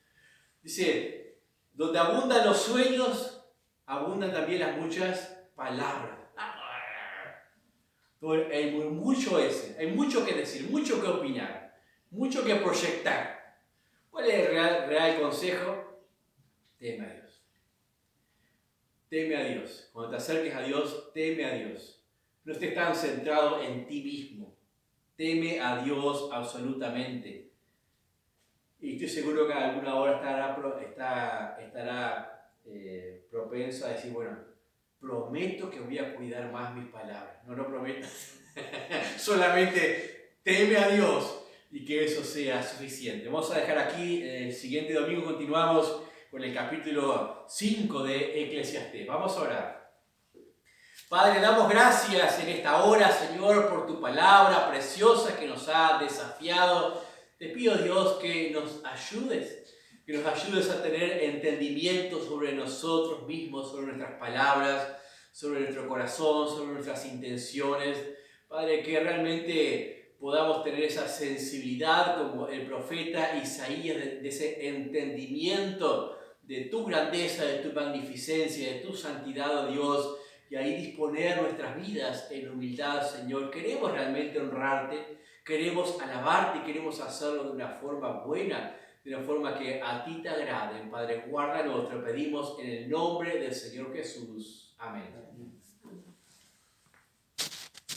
Dice, donde abundan los sueños, abundan también las muchas palabras. Hay mucho hay mucho que decir, mucho que opinar, mucho que proyectar. ¿Cuál es el real consejo? Teme a Dios. Teme a Dios. Cuando te acerques a Dios, teme a Dios. No estés tan centrado en ti mismo. Teme a Dios absolutamente. Y estoy seguro que a alguna hora estará propenso a decir, bueno, prometo que voy a cuidar más mis palabras. No prometo. Solamente teme a Dios y que eso sea suficiente. Vamos a dejar aquí, el siguiente domingo continuamos con el capítulo 5 de Eclesiastés. Vamos a orar. Padre, damos gracias en esta hora, Señor, por tu palabra preciosa que nos ha desafiado. Te pido, Dios, que nos ayudes a tener entendimiento sobre nosotros mismos, sobre nuestras palabras, sobre nuestro corazón, sobre nuestras intenciones. Padre, que realmente podamos tener esa sensibilidad como el profeta Isaías, de ese entendimiento de tu grandeza, de tu magnificencia, de tu santidad, oh Dios, y ahí disponer nuestras vidas en humildad, Señor. Queremos realmente honrarte, queremos alabarte y queremos hacerlo de una forma buena, de una forma que a ti te agrade. Padre, guárdanos, te pedimos en el nombre del Señor Jesús. Amén.